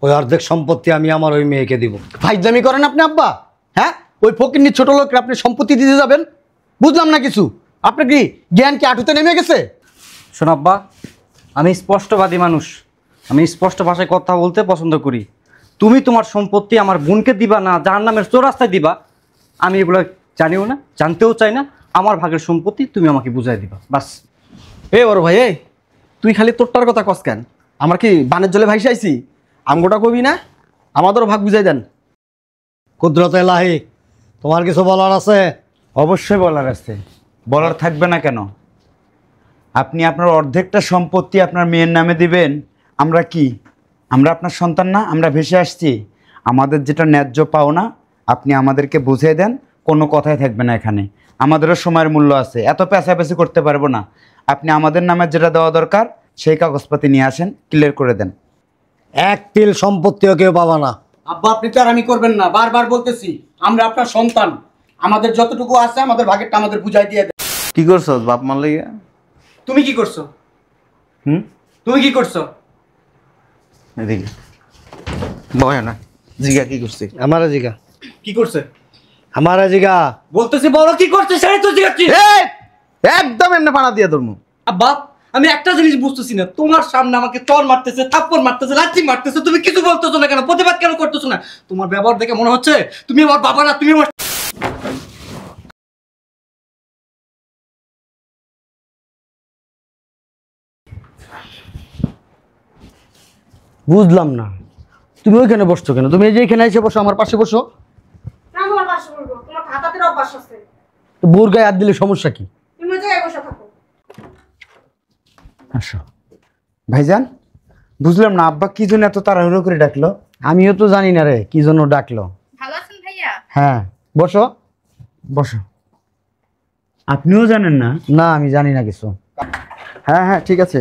ওই অর্ধেক সম্পত্তি আমি আমার ওই মেয়েকে দিব। ফাইজলামি করেন আপনি আব্বা? হ্যাঁ, ওই ফকিন্নির ছোট লোককে আপনি সম্পত্তি দিতে যাবেন? বুঝলাম না কিছু। আপনার কি জ্ঞান কি আঁটুতে নেমে গেছে? শোন আব্বা, আমি স্পষ্টবাদী মানুষ, আমি স্পষ্ট ভাষায় কথা বলতে পছন্দ করি। তুমি তোমার সম্পত্তি আমার বোনকে দিবা না জাহান্নামের চৌরাস্তায় দিবা, আমি এগুলো জানিও না, জানতেও চাই না। আমার ভাগের সম্পত্তি তুমি আমাকে বুঝাই দিবা, বাস। এ বড় ভাই, তুই খালি তোরটার কথা কস কেন? আমার কি বানের জলে ভাইসে আইছি? আমগোটা কবি না, আমাদেরও ভাগ বুঝাই দেন। কুদরত এলাহি, তোমার কিছু বলার আছে? অবশ্যই বলার আছে। বলার থাকবে না কেন? আপনি আপনার অর্ধেকটা সম্পত্তি আপনার মেয়ের নামে দিবেন। আমরা কি, আমরা আপনার সন্তান না? আমরা ভেসে আসছি। আমাদের যেটা ন্যায্য পাওনা আপনি আমাদেরকে বুঝিয়ে দেন। কোনো কথাই থাকবে না এখানে। আমাদেরও সময়ের মূল্য আছে, এত পেঁচাপেচি করতে পারবো না। আপনি আমাদের নামে যেটা দেওয়া দরকার সেই কাগজপাতি নিয়ে আসেন, ক্লিয়ার করে দেন। এক তিল সম্পত্তিও কেউ পাবা না। আব্বা আপনি তো আর আমি করবেন না, বারবার বলতেছি আমরা আপনার সন্তান। আমাদের যতটুকু আছে আমাদের ভাগেরটা আমাদের বুঝাই দিয়ে দেন। কি করছো বাপ মার লাগে? তুমি কি করছো? তুমি কি করছো? এদিকে বয় না, জিগা কি করছে? আমারে জিগা কি করছে? আমারে জিগা বলতেছি বড় কি করছে সেটাই তো জিজ্ঞাসা। একদম এমনি পানা দিয়ে ধরমু। আব্বা আমি একটা জিনিস বুঝতেছি না, তোমার সামনে আমাকে চর মারতেছে, থাপ্পড় মারতেছে, লাঠি মারতেছে, তুমি কিছু বলতেছো না কেন? প্রতিবাদ কেন করতেছো না? তোমার ব্যবহার দেখে মনে হচ্ছে তুমি আমার বাবা না, তুমি আমার। বুঝলাম না, তুমি ওইখানে বসছো কেন? তুমি এই যে এখানে এসে বসো, আমার পাশে বসো। আমার পাশে বলবো, তোমার হাতাতের অভ্যাস আছে। তো বোর গায়ে হাত দিলে সমস্যা কি? তুমি ওই জায়গায় বসে থাকো। আসো ভাইজান। বুঝলাম না আব্বা কি জন্য এত তাড়াহুড়ো করে ডাকলো। আমিও তো জানি না রে কি জন্য ডাকলো। ভালো আছেন ভাইয়া? হ্যাঁ বসো। বসো। আপনিও জানেন না? না আমি জানি না কিছু। হ্যাঁ হ্যাঁ ঠিক আছে,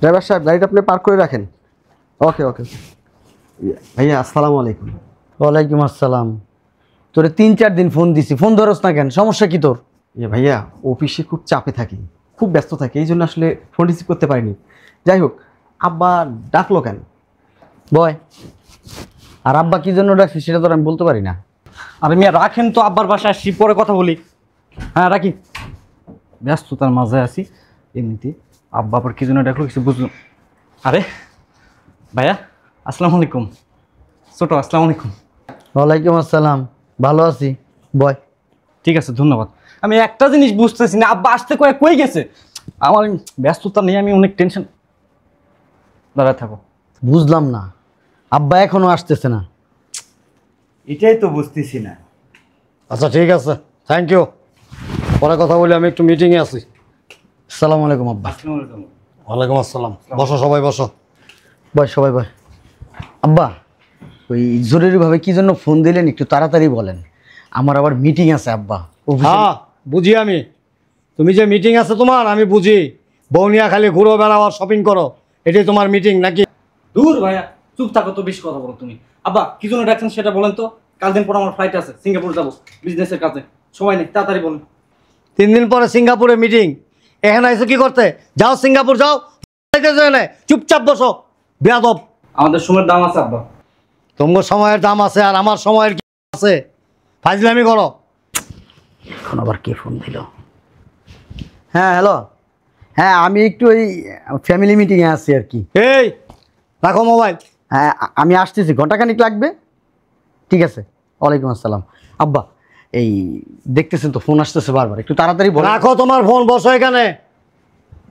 ড্রাইভার সাহেব গাড়িটা আপনি পার্ক করে রাখেন। ওকে ওকে ভাইয়া, আসসালামু আলাইকুম। ওয়ালাইকুম আসসালাম। তোরে 3-4 দিন ফোন দিছি, ফোন ধরস না কেন? সমস্যা কি তোর? ভাইয়া অফিসে খুব চাপে থাকি, খুব ব্যস্ত থাকি, এই জন্য আসলে ফোন রিসিভ করতে পারিনি। যাই হোক, আব্বা ডাকলো কেন? বয়। আর আব্বা কি জন্য ডাকছি সেটা তোর আমি বলতে পারি না। আরে মিয়া রাখেন তো, আব্বার বাসায় আসছি, পরে কথা বলি। হ্যাঁ রাখি, ব্যস্ততার মাঝে আছি। এমনিতে আব্বা আবার কি জন্য ডাকলো কিছু বুঝলাম। আরে ভাইয়া আসসালামু আলাইকুম। ছোট আসসালামু আলাইকুম। ওয়ালাইকুম আসসালাম, ভালো আছি, বয়। ঠিক আছে ধন্যবাদ। আমি একটা জিনিস বুঝতেছি না, আব্বা আসতে কই গেছে? আমার ব্যস্ততা নিয়ে আমি অনেক টেনশন। দাঁড়ায় থাকো। বুঝলাম না, আব্বা এখনো আসতেছে না। এটাই তো বুঝতেছি না। আচ্ছা ঠিক আছে, থ্যাংক ইউ। পরে কথা বলি, আমি একটু মিটিংয়ে আছি। আসসালামু আলাইকুম আব্বা। ওয়ালাইকুম আসসালাম। বসো সবাই বসো। বয় সবাই বয়। আব্বা ওই জরুরিভাবে কি জন্য ফোন দিলেন একটু তাড়াতাড়ি বলেন, আমার আবার মিটিং আছে আব্বা। হ্যাঁ বুঝি আমি, তুমি যে মিটিং আছে তোমার আমি বুঝি। বৌনিয়া খালি ঘুরো বেড়াও আর শপিং করো, এটাই তোমার মিটিং নাকি? দূর ভাইয়া, চুপ থাকো তো, বেশি কথা বলো তুমি। আব্বা কি জন্য ডাকছেন সেটা বলেন তো। কাল দিন পর আমার ফ্লাইট আছে, সিঙ্গাপুর যাবো বিজনেসের কাজে, সময় নেই, তাড়াতাড়ি বলুন। 3 দিন পরে সিঙ্গাপুরে মিটিং, এখানে এসে কি করতে? যাও সিঙ্গাপুর যাও, চুপচাপ বসো বেয়াদব। আমাদের সময়ের দাম আছে আব্বা। তোমার সময়ের দাম আছে আর আমার সময়ের কি আছে? ফাজলামি করো। এখন আবার কে ফোন দিল? হ্যাঁ হ্যালো, হ্যাঁ আমি একটু ওই ফ্যামিলি মিটিংয়ে আছি আর কি। এই রাখো মোবাইল। হ্যাঁ আমি আসতেছি, ঘন্টাখানিক লাগবে। ঠিক আছে, ওয়ালাইকুম আসসালাম। আব্বা এই দেখতেছেন তো ফোন আসতেছে বারবার, একটু তাড়াতাড়ি রাখো তোমার ফোন, বসো এখানে।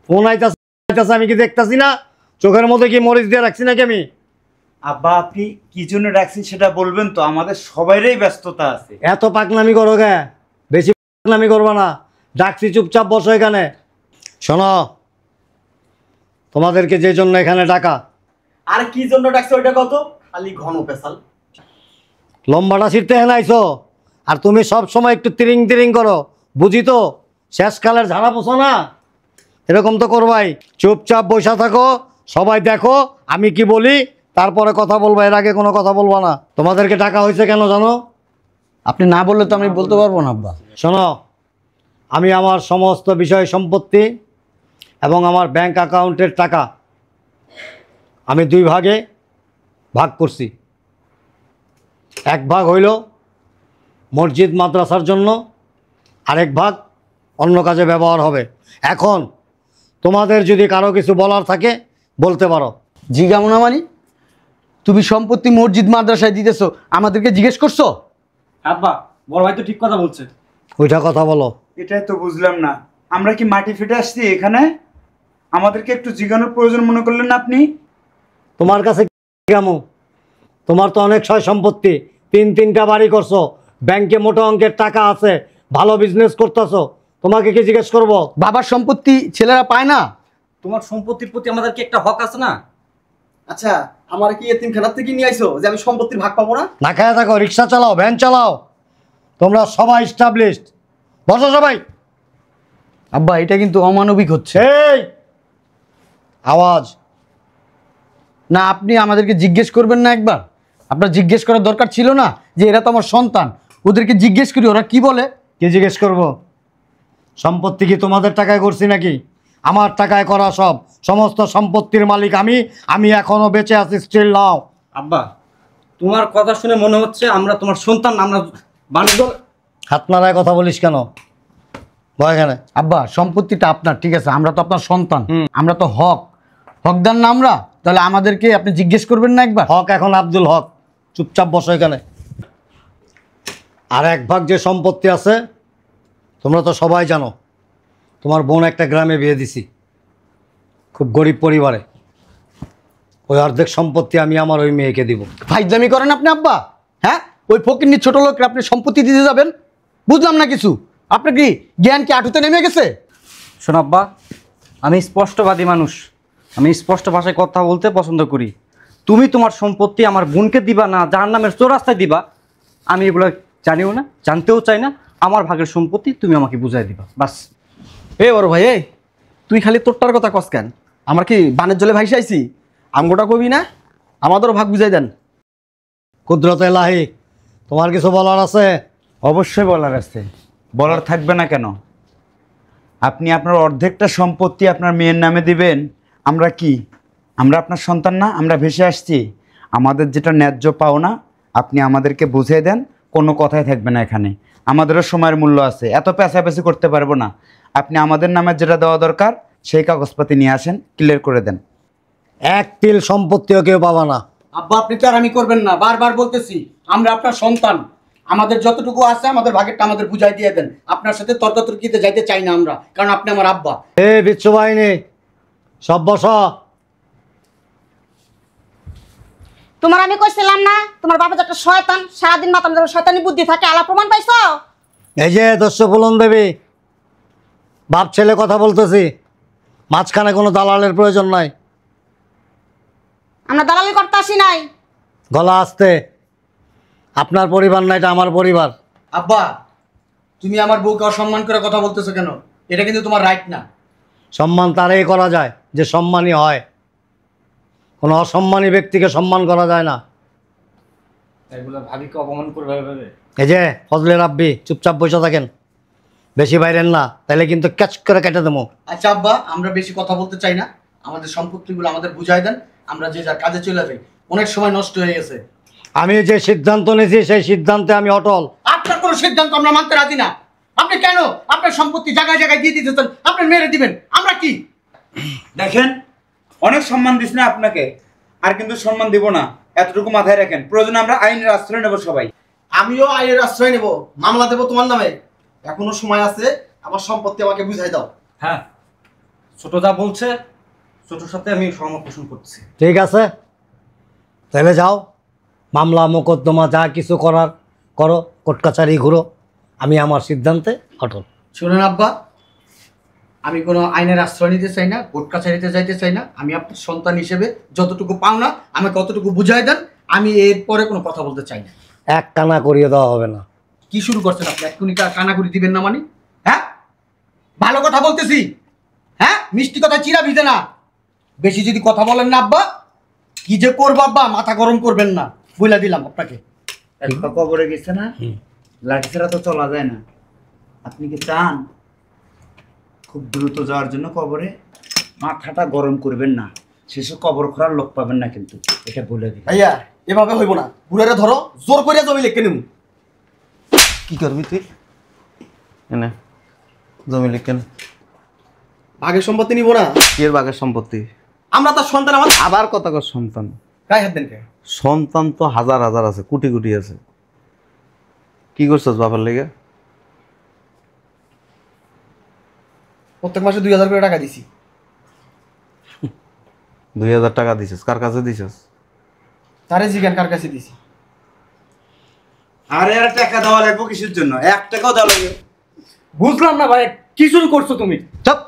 ফোন আইতাছে আমি কি দেখতাছি না? চোখের মধ্যে কি মরিচ দিয়ে রাখছি নাকি আমি? আব্বা আপনি কি জন্য ডাকছেন সেটা বলবেন তো, আমাদের সবাইরই ব্যস্ততা আছে। এত পাকনামি করো কে? বেশি পাকনামি করবা না, ডাকছি চুপচাপ বসো এখানে। শোনো, তোমাদেরকে যে জন্য এখানে ডাকা। আর কি জন্য ডাকছে ওইটা কত? খালি ঘন পেশাল। লম্বাটা ছিঁড়তে হেন আইছো, আর তুমি সব সময় একটু তিরিং তিরিং করো, বুঝি তো? শেষকালের ঝাড়া পোছো না, এরকম তো করবাই। চুপচাপ বসা থাকো, সবাই দেখো আমি কি বলি, তারপরে কথা বলবো, এর আগে কোনো কথা বলবো না। তোমাদেরকে ডাকা হয়েছে কেন জানো? আপনি না বললে তো আমি বলতে পারবো না আব্বা। শোনো, আমি আমার সমস্ত বিষয় সম্পত্তি এবং আমার ব্যাংক অ্যাকাউন্টের টাকা আমি 2 ভাগে ভাগ করছি। এক ভাগ হইল মসজিদ মাদ্রাসার জন্য, আরেক ভাগ অন্য কাজে ব্যবহার হবে। এখন তোমাদের যদি কারো কিছু বলার থাকে বলতে পারো। জিজ্ঞামনা মানি তুমি সম্পত্তি মসজিদ মাদ্রাসায় দিতেছো, আমাদেরকে জিজ্ঞেস করছো? আব্বা, বড় ভাই তো ঠিক কথা বলছে। ওইটা কথা বলো। এটাই তো বুঝলাম না, আমরা কি মাটি ফেটে আসছি এখানে? আমাদেরকে একটু জিজ্ঞানোর প্রয়োজন মনে করলেন না আপনি? তোমার কাছে কেমন? তোমার তো অনেক সয় সম্পত্তি, 3-3টা বাড়ি করছো, ব্যাংকে মোটা অঙ্কের টাকা আছে, ভালো বিজনেস করতেছো, তোমাকে কি জিজ্ঞেস করব? বাবার সম্পত্তি ছেলেরা পায় না? তোমার সম্পত্তির প্রতি আমাদের কি একটা হক আছে না? আচ্ছা, আমার কি এতিমখানার থেকে নিয়ে আইছো যে আমি সম্পত্তির ভাগ পাবো না? না খায় থাকো, রিক্সা চালাও, ভ্যান চালাও, তোমরা সবাই এস্টাবলিশড। বসো সবাই। আব্বা এটা কিন্তু অমানবিক হচ্ছে। এই আওয়াজ। না আপনি আমাদেরকে জিজ্ঞেস করবেন না একবার? আপনার জিজ্ঞেস করার দরকার ছিল না যে এরা তো আমার সন্তান, ওদেরকে জিজ্ঞেস করি ওরা কি বলে। কি জিজ্ঞেস করব? সম্পত্তি কি তোমাদের টাকায় করছি নাকি? আমার টাকায় করা সব, সমস্ত সম্পত্তির মালিক আমি। আমি এখনো বেঁচে আছি, স্টিল নাও। আব্বা, তোমার কথা শুনে মনে হচ্ছে আমরা তোমার সন্তান, আমরা বাণিজ্য। হাত নাড়ায় কথা বলিস কেন? ভয় এখানে। আব্বা সম্পত্তিটা আপনার, ঠিক আছে, আমরা তো আপনার সন্তান, আমরা তো হকদার না আমরা, তাহলে আমাদেরকে আপনি জিজ্ঞেস করবেন না একবার? হক এখন আব্দুল হক, চুপচাপ বসো এখানে। আর এক ভাগ যে সম্পত্তি আছে তোমরা তো সবাই জানো, তোমার বোন একটা গ্রামে বিয়ে দিছি, খুব গরিব পরিবারে। ওই অর্ধেক সম্পত্তি আমি আমার ওই মেয়েকে দিব। ফাইজলামি করেন আপনি আব্বা? হ্যাঁ, ওই ফকিন্নি ছোট লোককে আপনি সম্পত্তি দিতে যাবেন? বুঝলাম না কিছু। আপনার কি জ্ঞান কি আঁটুতে নেমে গেছে? শোন আব্বা, আমি স্পষ্টবাদী মানুষ, আমি স্পষ্ট ভাষায় কথা বলতে পছন্দ করি। তুমি তোমার সম্পত্তি আমার বোনকে দিবা না জাহান্নামের চৌরাস্তায় দিবা, আমি এগুলো জানিও না, জানতেও চাই না। আমার ভাগের সম্পত্তি তুমি আমাকে বুঝাই দিবা, বাস। এ বড় ভাই, এই তুই খালি তোরটার কথা কস কেন? আমার কি বানের জলে ভাইসে আইছি? আমগোটা কবি না, আমাদেরও ভাগ বুঝাই দেন। কুদরত এলাহি, তোমার কিছু বলার আছে? অবশ্যই বলার আছে। বলার থাকবে না কেন? আপনি আপনার অর্ধেকটা সম্পত্তি আপনার মেয়ের নামে দিবেন। আমরা কি, আমরা আপনার সন্তান না? আমরা ভেসে আসছি। আমাদের যেটা ন্যায্য পাওনা আপনি আমাদেরকে বুঝিয়ে দেন, কোনো কথাই থাকবে না এখানে। আমাদেরও সময়ের মূল্য আছে, এত পেঁচাপেচি করতে পারবো না। আপনি আমাদের নামে যেটা দেওয়া দরকার সেই কাগজপাতি নিয়ে আসেন, ক্লিয়ার করে দেন। এক তিল সম্পত্তিও কেউ পাবা না। আব্বা আপনি তো আর আমি করবেন না, বারবার বলতেছি আমরা আপনার সন্তান, আমাদের যতটুকু আছে আমাদের ভাগেরটা আমাদের বুঝাই দিয়ে দেন। আপনার সাথে তর্কাতর্কিতে যাইতে চাই না আমরা, কারণ আপনি আমার আব্বা। এ বিচ্ছু বাহিনী, সব বসো। তোমার আমি কইছিলাম না তোমার বাবা যে একটা শয়তান, সারাদিন মাথার মধ্যে শয়তানি বুদ্ধি থাকে, আলা প্রমাণ পাইছো? এই যে দস্যু ফুলন দেবী, বাপ ছেলে কথা বলতেছি, মাঝখানে কোনো দালালের প্রয়োজন নাই। আমরা দালালি করতে আসি নাই। গলা আসতে, আপনার পরিবার না, এটা আমার পরিবার। আব্বা তুমি আমার বউকে অসম্মান করে কথা বলতেছো কেন? এটা কিন্তু তোমার রাইট না। সম্মান তারই করা যায় যে সম্মানী হয়, কোনো অসম্মানী ব্যক্তিকে সম্মান করা যায় না। এগুলো ভাবিকে অপমান করবে ভাবে। এই যে ফজলে রাব্বি, চুপচাপ বসে থাকেন, বেশি বাইরেন না, তাহলে কিন্তু ক্যাচ করে কেটে দেবো। আচ্ছা আব্বা, আমরা বেশি কথা বলতে চাই না, আমাদের সম্পত্তিগুলো আমাদের বুঝাই দেন, আমরা যে যার কাজে চলে যাই। অনেক সময় নষ্ট হয়ে গেছে। আমি যে সিদ্ধান্ত নিয়েছি সেই সিদ্ধান্তে আমি অটল। আপনার কোনো সিদ্ধান্ত আমরা মানতে রাজি না। আপনি কেন আপনার সম্পত্তি জায়গায় জায়গায় দিয়ে দিতেছেন? আপনার মেরে দিবেন, আমরা কি? দেখেন, অনেক সম্মান দিস না আপনাকে, আর কিন্তু সম্মান দিব না, এতটুকু মাথায় রাখেন। প্রয়োজনে আমরা আইনের আশ্রয় নেব সবাই। আমিও আইনের আশ্রয় নেব, মামলা দেবো তোমার নামে। এখনো সময় আছে, আমার সম্পত্তি আমাকে বুঝাই দাও। হ্যাঁ, ছোট যা বলছে ছোটোর সাথে আমি সহমত পোষণ করছি। ঠিক আছে, তাহলে যাও, মামলা মোকদ্দমা যা কিছু করার করো, কোর্ট কাছারি ঘুরো, আমি আমার সিদ্ধান্তে অটল। শুনুন আব্বা, আমি কোনো আইনের আশ্রয় নিতে চাই না, কোর্ট কাছারিতে যাইতে চাই না। আমি আপনার সন্তান হিসেবে যতটুকু পাও না আমাকে অতটুকু বুঝাই দেন, আমি এরপরে কোনো কথা বলতে চাই না। এক কানা করিয়ে দেওয়া হবে না। কি শুরু করছেন আপনি? এক্ষুনি কানাকুড়ি দিবেন না মানে? হ্যাঁ, ভালো কথা বলতেছি, হ্যাঁ, মিষ্টি কথা চিরা ভিজে না। বেশি যদি কথা বলেন না আব্বা, কি যে করবো আব্বা, মাথা গরম করবেন না, বইলা দিলাম আপনাকে। একবার কবরে গেছে না, লাঠি ছাড়া তো চলা যায় না। আপনি কি চান খুব দ্রুত যাওয়ার জন্য কবরে? মাথাটা গরম করবেন না, শেষে কবর খোঁড়ার লোক পাবেন না কিন্তু, এটা বলে দিই। ভাইয়া এভাবে হইব না, বুড়ারে ধরো, জোর করে জমি লিখে নেব। কি করবি তুই? এনে জমি লিখেন। ভাগের সম্পত্তি নিব না, কি এর বাঘের সম্পত্তি? আমরা তার সন্তান। আমার আবার কত কর সন্তান? গায়ে হাত দেন কে? সন্তান তো হাজার হাজার আছে, কোটি কোটি আছে। কি করছস বাবার লেগে? প্রত্যেক মাসে 2000 করে টাকা দিছি। 2000 টাকা দিছিস? কার কাছে দিছিস? তারে জিজ্ঞান কার কাছে দিছি। আরে আর টাকা দেওয়া লাগবো কিসের জন্য? 1 টাকাও দেওয়া লাগবে? বুঝলাম না ভাই, কি শুরু করছো তুমি? চুপ।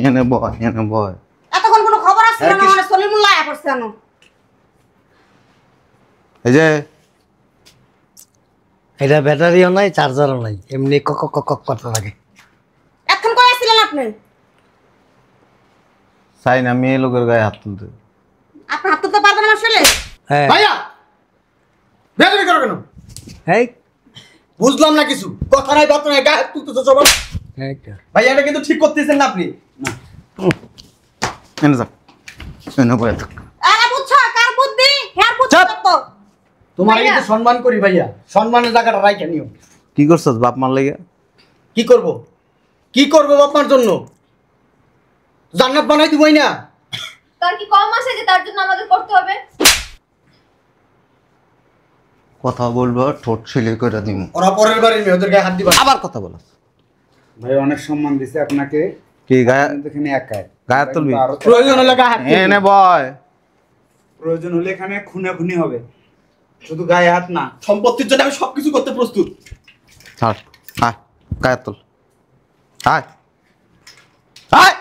এনে বয়, এনে বয়। এতক্ষণ কোনো খবর আসছিল না, মানে সলিমুল্লাহ আয়া পড়ছে কেন? এই যে এটা ব্যাটারিও নাই, চার্জারও নাই, এমনি কক কক কক করতে লাগে। এতক্ষণ কই আসছিলেন আপনি? চাই না মেয়ে লোকের গায়ে হাত তুলতে। আপনি হাত তুলতে পারবেন আমার ছেলে? হ্যাঁ ভাইয়া বেদবি করো কেন? এই বুঝলাম না কিছু, কথা নাই বার্তা নাই, গায়ে হাত তুলতেছো সবার। এইটা। ভাইয়া এটা কিন্তু ঠিক করতেছেন না আপনি। এনে যা, এনে বয় থাক। আরে বুঝছো কার বুদ্ধি? হ্যাঁ বুদ্ধি তো। তোমার ভাইয়া। কিন্তু সম্মান করি ভাইয়া, সম্মানের জায়গাটা রাইখা নিও। কি করছস বাপ মার লেগে? কি করব? কি করব বাপমার জন্য? জান্নাত বানাই দিবই না। তার কি কম আছে যে তার জন্য আমাদের করতে হবে? কথা বলবো ঠোঁট ছিলে করে দিব। ওরা পরের বাড়ির মেয়ে, ওদের গায়ে হাত দিবা না। আবার কথা বলস? ভাই অনেক সম্মান দিছে আপনাকে, কি গায়ে কিন্তু এখানে একাই গায়ে তুলবি? আরো প্রয়োজন হলে গায়ে হাত দিবি। এনে বয়। প্রয়োজন হলে এখানে খুনাখুনি হবে, শুধু গায়ে হাত না। সম্পত্তির জন্য আমি সবকিছু করতে প্রস্তুত। ছাড়, আয় গায়ে তুল, আয় আয়।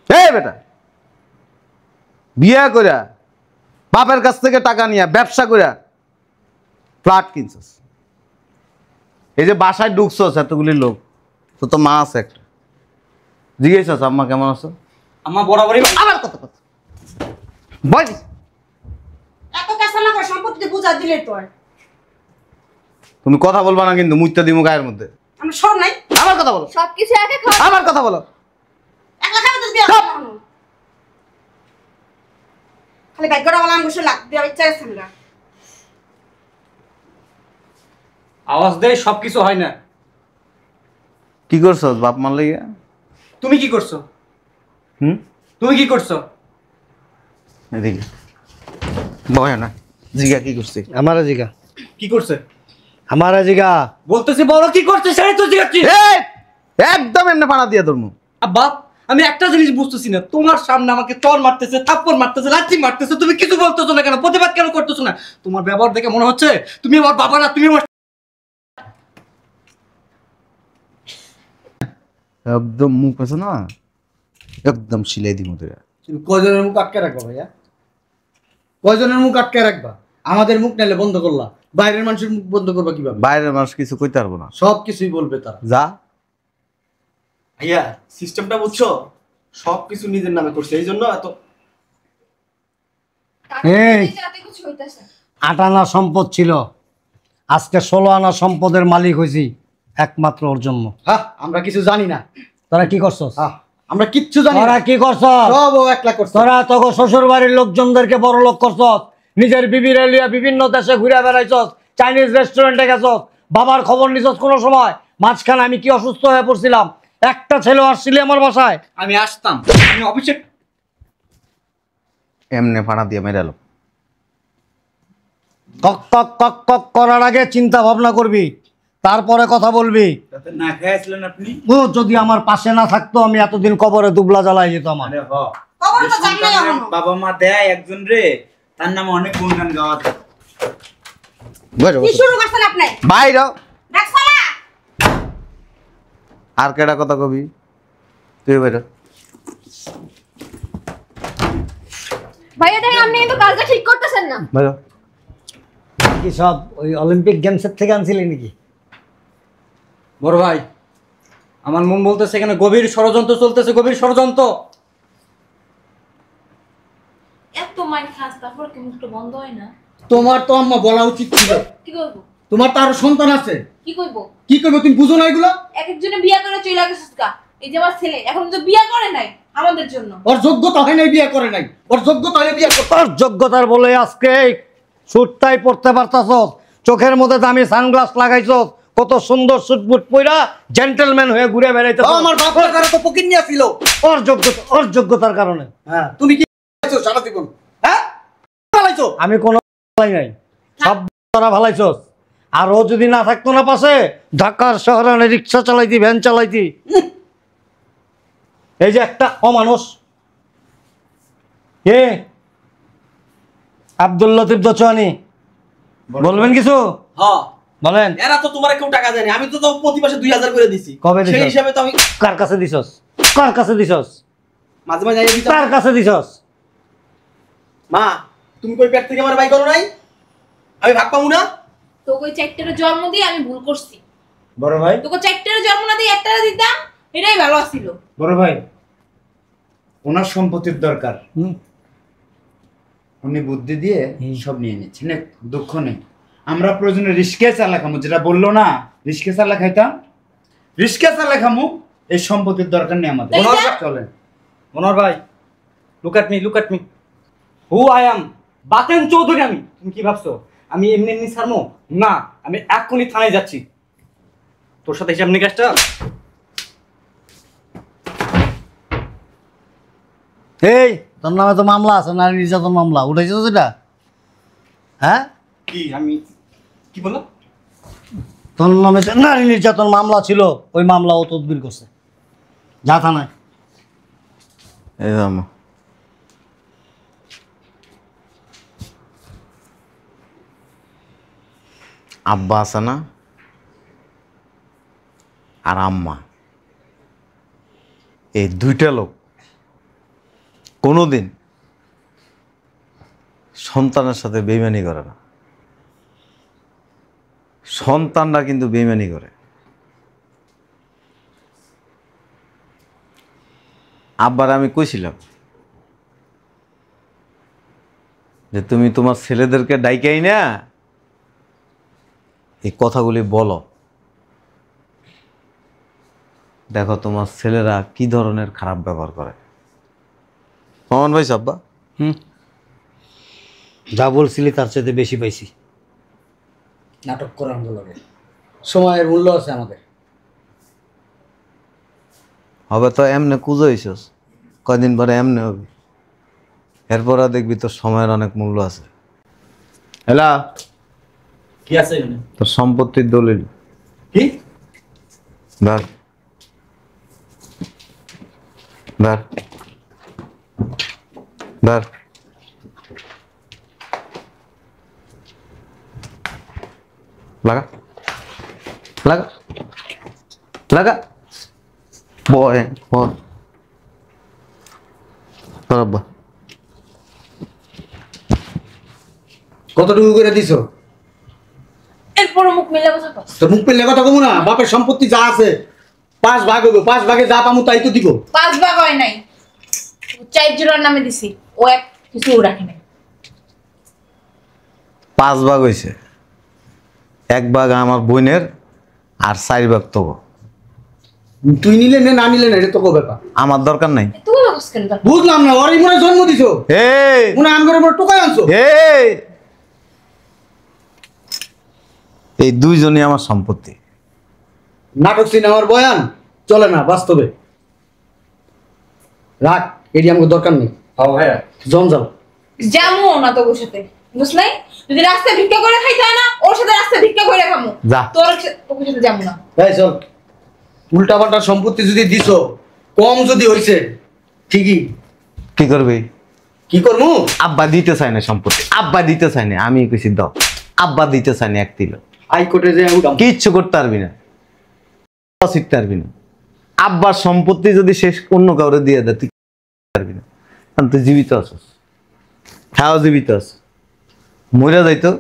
এই বেটা, বিয়ে কইরা বাপের কাছ থেকে টাকা নিয়ে ব্যবসা কইরা ফ্ল্যাট কিনছস। এই যে বাসায় ঢুকছস এতগুলি লোক, তো মা আছে একটা, জিজ্ঞেস আম্মা কেমন আছো? আমার বরাবরই আবার কথা কথা বল। এত কেসা না করে সম্পত্তি বুঝা দিলে তো আর। তুমি কথা বলবা না কিন্তু, মুইতা দিমু গায়ের মধ্যে। আমরা সর নাই। আবার কথা বলো, সবকিছু একা খাওয়া। আবার কথা বলো। একলা খাবে তো বিয়া করব না। খালি গাইগড়া वाला বসে লাগ দিয়া ইচ্ছা আছে না। আওয়াজ দেয়, সবকিছু হয় না। কি করছস বাপ মার লেগে? তুমি কি করছো? হুম, তুমি কি করছো? এদিকে বয় না, জিগা কি করছিস? আমারে জিগা, কি করছে? আমারে জিগা। বলতেছি বড় কি করছে সেটাই তো জিজ্ঞাসি। এই, একদম এমনি পানা দিয়ে ধরমু। আব্বা, আমি একটা জিনিস বুঝতেছি না, তোমার সামনে আমাকে চর মারতেছে, থাপ্পড় মারতেছে, লাঠি মারতেছে, তুমি কিছু বলতেছো না কেন? প্রতিবাদ কেন করতেছো না? তোমার ব্যবহার দেখে মনে হচ্ছে তুমি আমার বাবা না, তুমি আমার একদম মুখ আছে না, একদম সিলাই দিমু তোরা। তুমি কয়জনের মুখ আটকে রাখবা ভাইয়া? কয়জনের মুখ আটকে রাখবা? আমাদের মুখ নাইলে বন্ধ করলা, বাইরের মানুষের মুখ বন্ধ করবা কিভাবে? বাইরের মানুষ কিছু কইতে পারবো না। সব কিছুই বলবে তারা। যা, ভাইয়া সিস্টেমটা বুঝছো? সব কিছু নিজের নামে করছে, এই জন্য এত। এই। যাতে কিছু হইতাছে। 8 আনা সম্পদ ছিল, আজকে 16 আনা সম্পদের মালিক হয়েছি একমাত্র ওর জন্য। হ্যাঁ, আমরা কিছু জানি না। তোরা কি করছস? হ্যাঁ, আমরা কিচ্ছু জানি তোরা না। কি করছস? সব ও একলা করছে। তোরা তোকে শ্বশুর বাড়ির লোকজনদেরকে বড় লোক করছস, নিজের বিবির লিয়া বিভিন্ন দেশে ঘুরে বেড়াইছস, চাইনিজ রেস্টুরেন্টে গেছস, বাবার খবর নিছস কোনো সময়? মাঝখানে আমি কি অসুস্থ হয়ে পড়ছিলাম, একটা ছেলে আসছিলি আমার বাসায়। আমি আসতাম, আমি অফিসে এমনি পানা দিয়ে মেরালো। কক কক কক কক করার আগে চিন্তা ভাবনা করবি, তারপরে কথা বলবি। তাতে না খাইছিলেন আপনি? ও যদি আমার পাশে না থাকতো, আমি এতদিন কবরে দুবলা জ্বালাই যেত আমার। আরে হ, খবর যে তো জানি না সন্তানের এখনো। বাবা মা দেয় একজন রে, তার নামে অনেক গুণগান গাওয়া যায়। কি শুরু করছেন আপনি? বাইর হ। দেখছ না? আর কেডা কথা কবি তুই? বাইর হ। ভাইয়া দেখেন আপনি কিন্তু কাজটা ঠিক করতেছেন না। বাইর হ। কি সব ওই অলিম্পিক গেমসের থেকে আনছিলি নাকি? বড় ভাই, আমার মন বলতেছে এখানে গভীর ষড়যন্ত্র চলতেছে, গভীর ষড়যন্ত্র। এত মাইন খাস তারপর কি মুখটা বন্ধ হয় না? তোমার তো আম্মা বলা উচিত ছিল। কি করবো? তোমার তো আরো সন্তান আছে, কি করবো? কি করবে তুমি বুঝো না এগুলো? এক একজনে বিয়া করে চলে গেছিস গা। এই যে আমার ছেলে এখন তো বিয়া করে নাই, আমাদের জন্য। ওর যোগ্যতা হয় নাই, বিয়ে করে নাই। ওর যোগ্যতা হলে বিয়ে করতে। তোর যোগ্যতার বলে আজকে সুটটাই পড়তে পারতাছস, চোখের মধ্যে দামি সানগ্লাস লাগাইছস, কত সুন্দর সুটবুট পইরা জেন্টলম্যান হয়ে ঘুরে বেড়াইতেছ। আমার বাপের কারো তো পকিন নিয়ে ছিল। ওর যোগ্যতার কারণে। হ্যাঁ, তুমি কি করছো সারা জীবন? হ্যাঁ, পালাইছো। আমি কোনো ভালাই নাই, সব তোরা ভালাইছস। আর ও যদি না থাকতো না পাশে, ঢাকার শহরে রিক্সা চালাইতি, ভ্যান চালাইতি। এই যে একটা অমানুষ, কে আব্দুল লতিফ দোচোয়ানি, বলবেন কিছু? হ্যাঁ, বলেন। এরা তো তোমার কেউ টাকা দেয়নি, আমি তো প্রতি মাসে 2000 করে দিছি। কবে দিছস? সেই হিসাবে তো আমি কার কাছে দিছস? কার কাছে দিছস? মাঝে মাঝে যাই দিতাম। কার কাছে দিছস? মা, তুমি কই পেট থেকে আমার বাই করো নাই? আমি ভাগ পাবো না? তোকে ওই চারটার জন্ম দিয়ে আমি ভুল করছি। বড় ভাই, তোকে চারটার জন্ম না দিয়ে একটারে দিতাম, এটাই ভালো ছিল। বড় ভাই, ওনার সম্পত্তির দরকার, উনি বুদ্ধি দিয়ে সব নিয়ে নিচ্ছেন, দুঃখ নেই। আমরা প্রয়োজনে রিস্কে চালা খামু, যেটা বললো না রিস্কে চালা খাইতাম, রিস্কে চালা খামু। এই সম্পত্তির দরকার নেই আমাদের, চলেন। মনোহর ভাই, look at me who I am. Baten Chowdhury আমি। তুমি কি ভাবছো আমি এমনি এমনি ছাড়বো না? আমি এক্ষুনি থানায় যাচ্ছি, তোর সাথে হিসাব নিকাশটা। এই তোর নামে তো মামলা আছে, নারী নির্যাতন মামলা, উঠেছিস সেটা? হ্যাঁ, কি আমি কি বললাম? তোর নামে যে নারী নির্যাতন মামলা ছিল, ওই মামলা ও তদবির করছে। যা থানায়। এই জামা আব্বা আছে না আর আম্মা, এই দুইটা লোক কোনোদিন সন্তানের সাথে বেইমানি করে না। সন্তানরা কিন্তু বেইমানি করে। আব্বার আমি কইছিলাম যে তুমি তোমার ছেলেদেরকে ডাইকাই না এই কথাগুলি বলো, দেখো তোমার ছেলেরা কি ধরনের খারাপ ব্যবহার করে। কমন ভাই আব্বা? যা বলছিলি তার চাইতে বেশি পাইছি। নাটক করার লাগে, সময়ের মূল্য আছে আমাদের। হবে তো এমনে কুজো হইছস, কয়দিন পরে এমনে হবে, এরপর দেখবি তোর সময়ের অনেক মূল্য আছে। হ্যালো, কি আছে এখানে? তোর সম্পত্তির দলিল। কি? ধর ধর ধর, লাগা লাগা লাগা, বয় বল তোর আব্বা কতটুকু করে দিছো? এরপর মুখ মিলে বসে পাস। তো মুখ পেলে কথা কমু না, বাপের সম্পত্তি যা আছে 5 ভাগ হইব, 5 ভাগে যা পামু তাই তো দিব। 5 ভাগ হয় নাই, 4 জনের নামে দিছি, ও এক কিছু রাখে নাই। 5 ভাগ হয়েছে, 1 ভাগ আমার বোনের আর 4 ভাগ তো। তুই নিলে নে, না নিলে না, এটা তো কো ব্যাপার। আমার দরকার নাই। তুই বলছিস কেন? বুঝলাম না, ওরই মনে জন্ম দিছো, এই মনে আমগরে মনে টুকাই আনছো। এই এই দুইজনই আমার সম্পত্তি। নাটক সিনেমার বয়ান চলে না বাস্তবে। রাখ, এটি আমাকে দরকার নেই। হ্যাঁ ভাইয়া, জঞ্জাল জামু না তো ওর সাথে, বুঝলাই? যদি রাস্তায় ভিক্ষা করে খাইতে হয় না, ওর সাথে রাস্তায় ভিক্ষা করে খামু। যা। তোর সাথে যাবো না। এই চল, উল্টা পাল্টা সম্পত্তি যদি দিছো, কম যদি হইছে, ঠিকই কি করবি? কি করবো? আব্বা দিতে চায় না সম্পত্তি, আব্বা দিতে চায় না, আমি কইছি দাও। আব্বা দিতে চায় না 1 তিল। হাইকোর্টে যে উঠাম। কিচ্ছু করতে পারবি না, শিখতে পারবি না। আব্বার সম্পত্তি যদি শেষ অন্য কাউরে দিয়ে দেয়, তুই পারবি না, কারণ তুই জীবিত আছিস, খাওয়া জীবিত আছিস। মরে যাইতো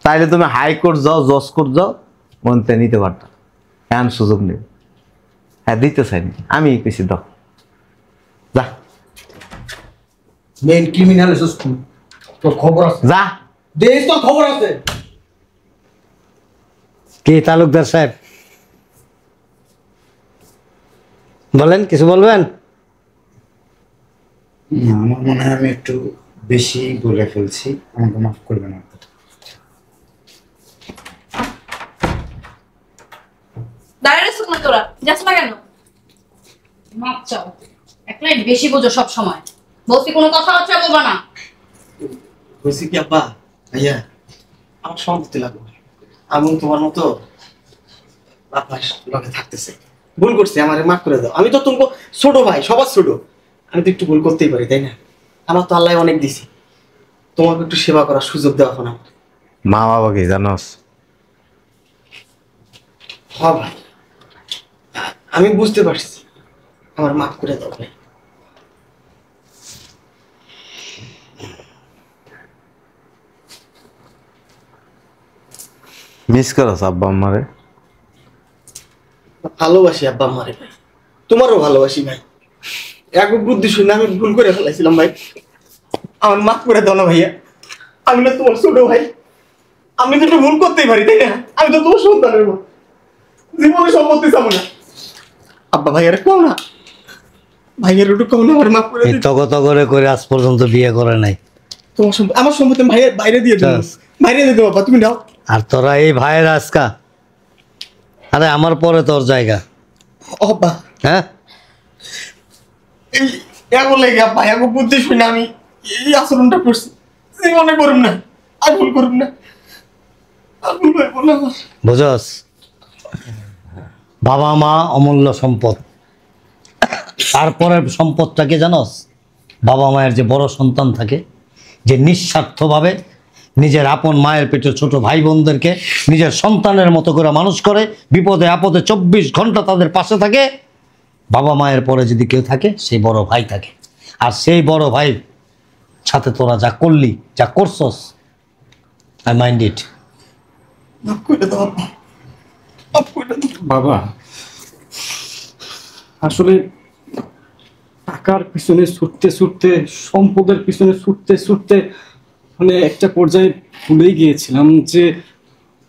তাইলে তুমি হাইকোর্ট যাও, জজ কোর্ট যাও, মনতে নিতে পারতো, এমন সুযোগ নেই। হ্যাঁ, দিতে চাইনি, আমি কইছি দাও, যা মেইন ক্রিমিনাল এসেছ তুই, তোর খবর আছে। যা। দেশ তো খবর আছে। কি তালুকদার সাহেব বলেন, কিছু বলবেন? আমার মনে হয় আমি একটু বেশি বলে ফেলছি, আমাকে মাফ করবেন। দাঁড়িয়ে রেছো না তোরা, যাস না কেন? মাপ চাও, এক লাইন বেশি বোঝো সব সময়। বলছি কোনো কথা হচ্ছে বলবা না। বলছি কি আব্বা, ভাইয়া আমার সম্পত্তি লাগবে। আমি তোমার মতো বাপার লগে থাকতেছে, ভুল করছি, আমার মাফ করে দাও। আমি তো তোমাকে ছোট ভাই, সবার ছোট, আমি তো একটু ভুল করতেই পারি, তাই না? আমার তো আল্লাহ অনেক দিছি, তোমাকে একটু সেবা করার সুযোগ দেওয়া এখন আমার। মা বাবা কি জানোস? হ্যাঁ ভাই, আমি বুঝতে পারছি, আমার মাফ করে দাও ভাই। মিস করস আব্বা আম্মারে? ভালোবাসি আব্বা আমারে ভাই, তোমারও ভালোবাসি ভাই। এক বুদ্ধি শুনে আমি ভুল করে ফেলাইছিলাম ভাই, আমার মাফ করে দাও না ভাইয়া। আমি না তোমার ছোট ভাই, আমি তো একটু ভুল করতেই পারি, তাই না? আমি তো তোমার সন্তানের মতো, জীবনে সম্পত্তি চাবো না। আব্বা ভাইয়ারে কও না, ভাইয়ের একটু কও না, আমার মাফ করে দিও। তগত করে আজ পর্যন্ত বিয়ে করে নাই। তোমার সম্পত্তি, আমার সম্পত্তি ভাইয়ের বাইরে দিয়ে দেবো, বাইরে দিয়ে দেবো বাবা, তুমি নাও। আর তোরা এই ভাইয়ের আজকা, আরে আমার পরে তোর জায়গা। আব্বা হ্যাঁ, এই এগো লেগে আব্বা, এগো বুদ্ধি শুনে আমি এই আচরণটা করছি, জীবনে করুম না, আর ভুল করুম না, আর ভুল হইব না আমার। বুঝস, বাবা মা অমূল্য সম্পদ। তারপরের সম্পদটা কি জানস? বাবা মায়ের যে বড় সন্তান থাকে, যে নিঃস্বার্থভাবে নিজের আপন মায়ের পেটে ছোট ভাই বোনদেরকে নিজের সন্তানের মতো করে মানুষ করে, বিপদে আপদে 24 ঘন্টা তাদের পাশে থাকে। বাবা মায়ের পরে যদি কেউ থাকে, সেই বড় ভাই থাকে। আর সেই বড় ভাই সাথে তোরা যা করলি, যা করছস, আই মাইন্ড ইট। মাফ করে দাও আব্বা, মাফ করে দাও। বাবা, আসলে টাকার পিছনে ছুটতে ছুটতে, সম্পদের পিছনে ছুটতে ছুটতে মানে একটা পর্যায়ে ভুলেই গিয়েছিলাম যে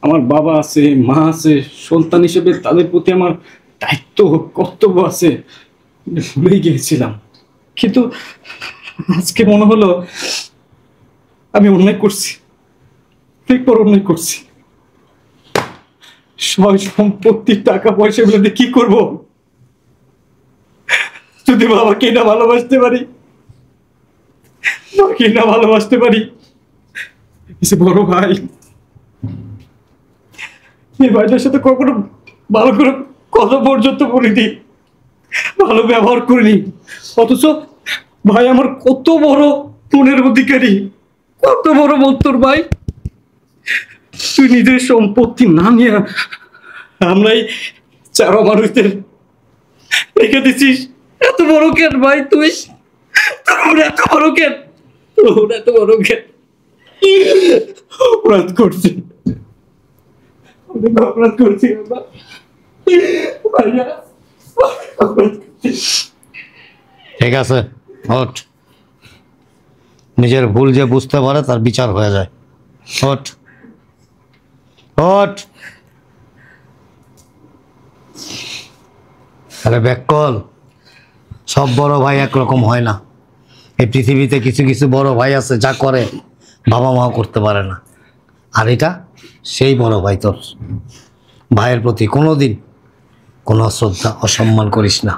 আমার বাবা আছে, মা আছে, সন্তান হিসেবে তাদের প্রতি আমার দায়িত্ব, কর্তব্য আছে, ভুলেই গিয়েছিলাম। কিন্তু আজকে মনে হলো আমি অন্যায় করছি, ঠিক পর অন্যায় করছি। সয় সম্পত্তি, টাকা পয়সা গুলো দিয়ে কি করবো? যদি বাবাকে না ভালোবাসতে পারি, মাকে না ভালোবাসতে পারি, সে বড় ভাই, এই ভাইটার সাথে কখনো ভালো করে কথা পর্যন্ত বলিনি, ভালো ব্যবহার করিনি, অথচ ভাই আমার কত বড় মনের অধিকারী, কত বড় মন তোর ভাই। তুই নিজের সম্পত্তি না নিয়ে আমরাই চার মানুষদের রেখে দিছিস। এত বড় কেন ভাই তুই? তোর এত বড় কেন? তোর এত বড় কেন? অপরাধ করছি, অনেক অপরাধ করছি ভাইয়া, অপরাধ করছি। ঠিক আছে, ওঠ। নিজের ভুল যে বুঝতে পারে তার বিচার হয়ে যায়। ওঠ, ওঠ। আরে ব্যাককল, সব বড় ভাই একরকম হয় না। এই পৃথিবীতে কিছু কিছু বড় ভাই আছে যা করে বাবা মাও করতে পারে না। আর এটা সেই বড় ভাই। তোর ভাইয়ের প্রতি কোনোদিন কোনো অশ্রদ্ধা, অসম্মান করিস না,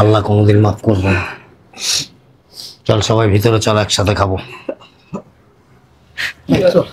আল্লাহ কোনোদিন মাফ করবো না। চল সবাই ভিতরে চল, একসাথে খাবো। চল।